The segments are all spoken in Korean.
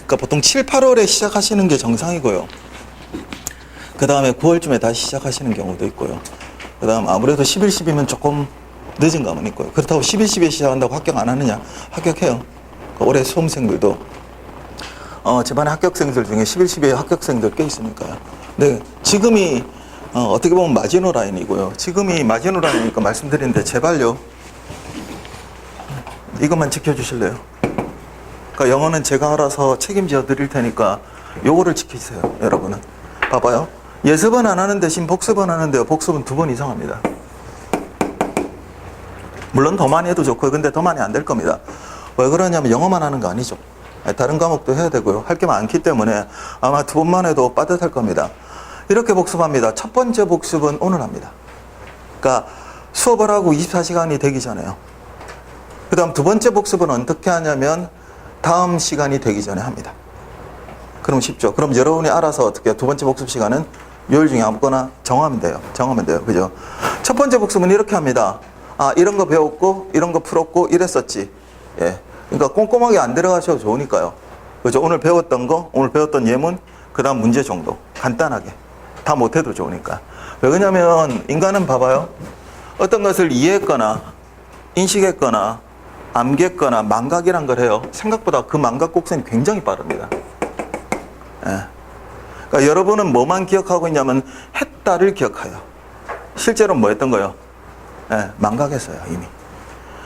그러니까 보통 7, 8월에 시작하시는 게 정상이고요. 그 다음에 9월쯤에 다시 시작하시는 경우도 있고요. 그 다음 아무래도 11, 12면 조금 늦은 감은 있고요. 그렇다고 11, 12에 시작한다고 합격 안 하느냐? 합격해요. 올해 수험생들도 제 반에 합격생들 중에 11, 12에 합격생들 꽤 있으니까요. 네, 지금이 어떻게 보면 마지노 라인이고요. 지금이 마지노 라인이니까 말씀드리는데 제발요. 이것만 지켜주실래요? 그러니까 영어는 제가 알아서 책임져 드릴 테니까 요거를 지키세요, 여러분은. 봐봐요. 예습은 안 하는 대신 복습은 하는데요. 복습은 2번 이상 합니다. 물론 더 많이 해도 좋고요. 근데 더 많이 안 될 겁니다. 왜 그러냐면 영어만 하는 거 아니죠. 다른 과목도 해야 되고요. 할 게 많기 때문에 아마 2번만 해도 빠듯할 겁니다. 이렇게 복습합니다. 첫 번째 복습은 오늘 합니다. 그러니까 수업을 하고 24시간이 되기 전에요. 그 다음 2번째 복습은 어떻게 하냐면 다음 시간이 되기 전에 합니다. 그럼 쉽죠. 그럼 여러분이 알아서 어떻게 2번째 복습 시간은 요일 중에 아무거나 정하면 돼요. 정하면 돼요. 그죠? 첫 번째 복습은 이렇게 합니다. 아, 이런 거 배웠고, 이런 거 풀었고, 이랬었지. 예. 그러니까 꼼꼼하게 안 들어가셔도 좋으니까요. 그죠? 오늘 배웠던 거, 오늘 배웠던 예문, 그 다음 문제 정도. 간단하게. 다 못해도 좋으니까. 왜 그러냐면, 인간은 봐봐요. 어떤 것을 이해했거나, 인식했거나, 암기했거나, 망각이란 걸 해요. 생각보다 그 망각 곡선이 굉장히 빠릅니다. 예. 그러니까 여러분은 뭐만 기억하고 있냐면, 했다를 기억해요. 실제로 뭐 했던 거예요? 예, 망각했어요, 이미.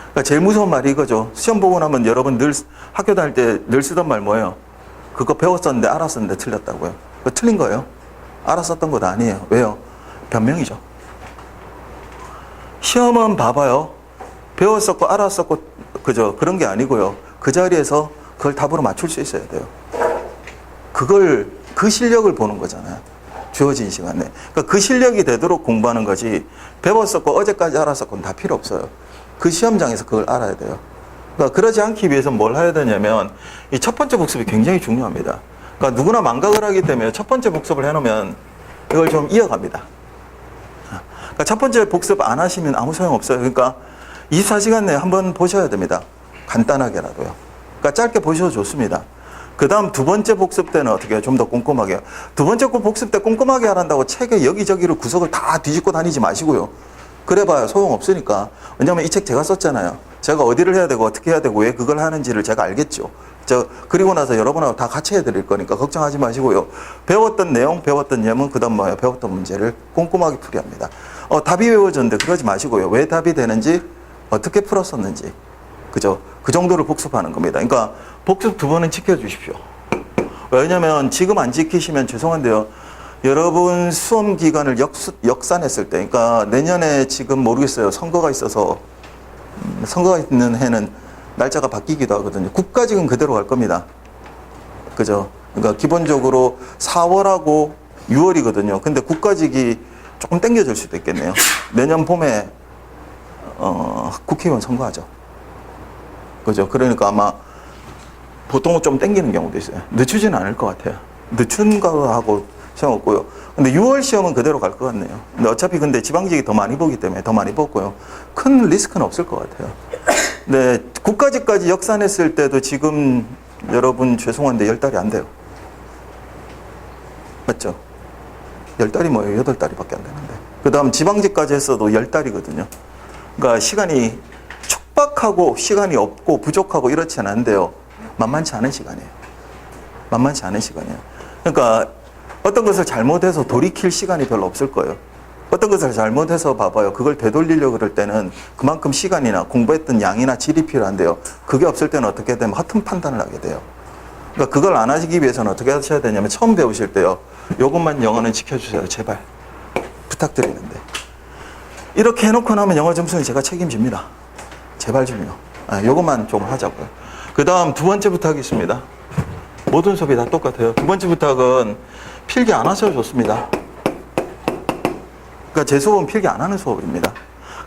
그러니까 제일 무서운 말이 이거죠. 시험 보고 나면 여러분 늘 학교 다닐 때 늘 쓰던 말 뭐예요? 그거 배웠었는데 알았었는데 틀렸다고요. 그거 틀린 거예요. 알았었던 것 아니에요. 왜요? 변명이죠. 시험은 봐봐요. 배웠었고 알았었고 그죠? 그런 게 아니고요. 그 자리에서 그걸 답으로 맞출 수 있어야 돼요. 그 실력을 보는 거잖아요. 주어진 시간에. 그러니까 그 실력이 되도록 공부하는 거지, 배웠었고 어제까지 알았었고는 다 필요 없어요. 그 시험장에서 그걸 알아야 돼요. 그러니까 그러지 않기 위해서 뭘 해야 되냐면, 이 첫 번째 복습이 굉장히 중요합니다. 그러니까 누구나 망각을 하기 때문에 첫 번째 복습을 해놓으면 이걸 좀 이어갑니다. 그러니까 첫 번째 복습 안 하시면 아무 소용 없어요. 그러니까 24시간 내에 한번 보셔야 됩니다. 간단하게라도요. 그러니까 짧게 보셔도 좋습니다. 그 다음 2번째 복습 때는 어떻게 해요? 좀 더 꼼꼼하게 해요. 2번째 복습 때 꼼꼼하게 하란다고 책에 여기저기를 구석을 다 뒤집고 다니지 마시고요. 그래봐야 소용없으니까. 왜냐면 이 책 제가 썼잖아요. 제가 어디를 해야 되고 어떻게 해야 되고 왜 그걸 하는지를 제가 알겠죠. 그리고 나서 여러분하고 다 같이 해드릴 거니까 걱정하지 마시고요. 배웠던 내용, 배웠던 예문, 그 다음 뭐예요? 배웠던 문제를 꼼꼼하게 풀이합니다. 답이 외워졌는데 그러지 마시고요. 왜 답이 되는지, 어떻게 풀었었는지. 그죠? 그 정도를 복습하는 겁니다. 그러니까 복습 2번은 지켜주십시오. 왜냐면 지금 안 지키시면 죄송한데요. 여러분 수험 기간을 역산했을 때, 그러니까 내년에 지금 모르겠어요. 선거가 있어서, 선거가 있는 해는 날짜가 바뀌기도 하거든요. 국가직은 그대로 갈 겁니다. 그죠? 그러니까 기본적으로 4월하고 6월이거든요. 근데 국가직이 조금 땡겨질 수도 있겠네요. 내년 봄에 국회의원 선거하죠. 그죠? 그러니까 아마 보통은 좀 땡기는 경우도 있어요. 늦추지는 않을 것 같아요. 늦춘 거하고 시험 없고요. 근데 6월 시험은 그대로 갈 것 같네요. 근데 어차피 근데 지방직이 더 많이 보기 때문에 더 많이 뽑고요. 큰 리스크는 없을 것 같아요. 근데 국가직까지 역산했을 때도 지금 여러분 죄송한데 10달이 안 돼요. 맞죠? 10달이 뭐예요? 8달이밖에 안 되는데. 그 다음 지방직까지 했어도 10달이거든요. 그러니까 시간이 촉박하고 시간이 없고 부족하고 이렇지 않은데요. 만만치 않은 시간이에요. 만만치 않은 시간이에요. 그러니까 어떤 것을 잘못해서 돌이킬 시간이 별로 없을 거예요. 어떤 것을 잘못해서 봐봐요. 그걸 되돌리려고 그럴 때는 그만큼 시간이나 공부했던 양이나 질이 필요한데요. 그게 없을 때는 어떻게 되면 허튼 판단을 하게 돼요. 그러니까 그걸 안 하시기 위해서는 어떻게 하셔야 되냐면 처음 배우실 때요. 요것만 영어는 지켜주세요. 제발. 부탁드리는데. 이렇게 해놓고 나면 영어 점수는 제가 책임집니다. 제발 좀요. 요것만 좀 하자고요. 그 다음 2번째 부탁이 있습니다. 모든 수업이 다 똑같아요. 2번째 부탁은 필기 안 하셔도 좋습니다. 그러니까 제 수업은 필기 안 하는 수업입니다.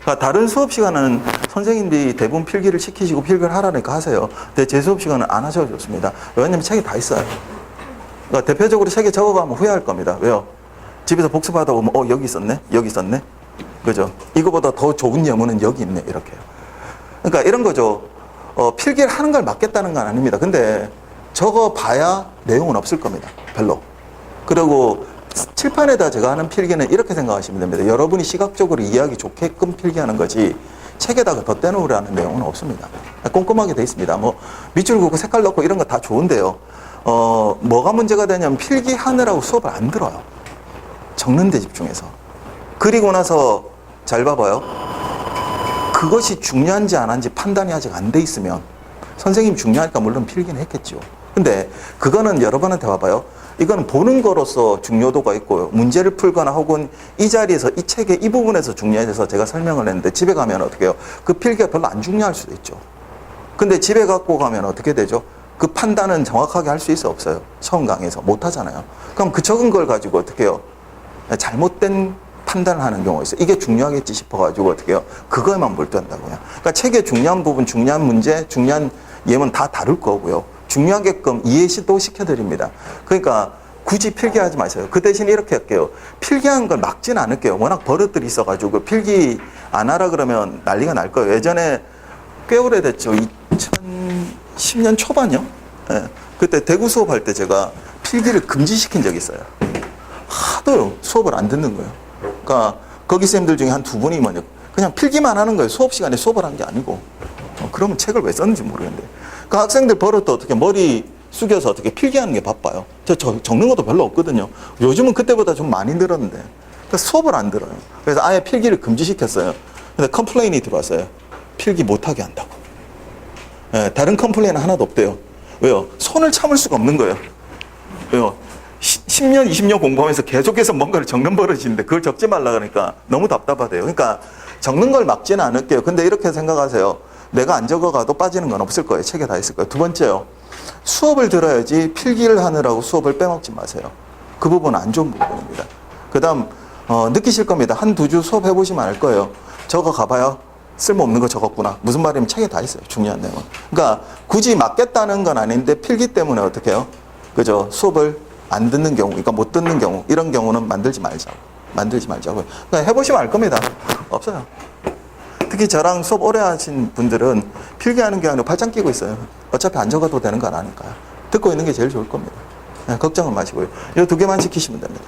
그러니까 다른 수업 시간은 선생님들이 대부분 필기를 시키시고 필기를 하라니까 하세요. 근데 제 수업 시간은 안 하셔도 좋습니다. 왜냐면 책이 다 있어요. 그러니까 대표적으로 책에 적어가면 후회할 겁니다. 왜요? 집에서 복습하다 보면 여기 있었네? 여기 있었네? 그죠? 이거보다 더 좋은 예문은 여기 있네. 이렇게요. 그러니까 이런 거죠. 필기를 하는 걸 막겠다는 건 아닙니다. 근데 적어봐야 내용은 없을 겁니다. 별로. 그리고 칠판에다 제가 하는 필기는 이렇게 생각하시면 됩니다. 여러분이 시각적으로 이해하기 좋게끔 필기하는 거지 책에다가 덧대놓으라는 내용은 없습니다. 꼼꼼하게 돼 있습니다. 뭐 밑줄 긋고 색깔 넣고 이런 거 다 좋은데요. 뭐가 문제가 되냐면 필기하느라고 수업을 안 들어요. 적는 데 집중해서. 그리고 나서 잘 봐봐요. 그것이 중요한지 안 한지 판단이 아직 안 돼 있으면 선생님이 중요하니까 물론 필기는 했겠죠. 근데 그거는 여러분한테 봐봐요. 이거는 보는 거로서 중요도가 있고요. 문제를 풀거나 혹은 이 자리에서 이 책의 이 부분에서 중요해져서 제가 설명을 했는데 집에 가면 어떻게 해요? 그 필기가 별로 안 중요할 수도 있죠. 근데 집에 갖고 가면 어떻게 되죠? 그 판단은 정확하게 할 수 있어 없어요? 처음 강의에서 못 하잖아요. 그럼 그 적은 걸 가지고 어떻게 해요? 잘못된 판단을 하는 경우가 있어요. 이게 중요하겠지 싶어가지고 어떻게 해요? 그거에만 몰두한다고요. 그러니까 책의 중요한 부분, 중요한 문제, 중요한 예문 다 다룰 거고요. 중요하게끔 이해도 시켜드립니다. 그러니까 굳이 필기하지 마세요. 그 대신 이렇게 할게요. 필기한 걸 막지는 않을게요. 워낙 버릇들이 있어가지고 필기 안 하라 그러면 난리가 날 거예요. 예전에 꽤 오래됐죠. 2010년 초반이요. 네. 그때 대구 수업할 때 제가 필기를 금지시킨 적이 있어요. 하도 수업을 안 듣는 거예요. 그러니까 거기 쌤들 중에 한 두 분이 뭐냐 그냥 필기만 하는 거예요. 수업 시간에 수업을 한 게 아니고. 그러면 책을 왜 썼는지 모르겠는데. 그 학생들 버릇도 어떻게 머리 숙여서 어떻게 필기하는 게 바빠요. 저 적는 것도 별로 없거든요. 요즘은 그때보다 좀 많이 늘었는데. 그러니까 수업을 안 들어요. 그래서 아예 필기를 금지시켰어요. 근데 컴플레인이 들어왔어요. 필기 못하게 한다고. 예, 다른 컴플레인은 하나도 없대요. 왜요? 손을 참을 수가 없는 거예요. 왜요? 10년, 20년 공부하면서 계속해서 뭔가를 적는 버릇이 있는데 그걸 적지 말라 그러니까 너무 답답하대요. 그러니까 적는 걸 막지는 않을게요. 근데 이렇게 생각하세요. 내가 안 적어가도 빠지는 건 없을 거예요. 책에 다 있을 거예요. 두 번째요. 수업을 들어야지 필기를 하느라고 수업을 빼먹지 마세요. 그 부분은 안 좋은 부분입니다. 그 다음 느끼실 겁니다. 한두 주 수업 해보시면 알 거예요. 적어 가봐요. 쓸모없는 거 적었구나. 무슨 말이면 책에 다 있어요. 중요한 내용은. 그러니까 굳이 막겠다는 건 아닌데 필기 때문에 어떻게 해요? 그죠? 수업을 안 듣는 경우, 그러니까 못 듣는 경우, 이런 경우는 만들지 말자고요. 그러니까 해보시면 알 겁니다. 없어요. 특히 저랑 수업 오래 하신 분들은 필기하는 게 아니라 팔짱 끼고 있어요. 어차피 안 적어도 되는 건 아니까요. 듣고 있는 게 제일 좋을 겁니다. 네, 걱정은 마시고요. 이 두 개만 지키시면 됩니다.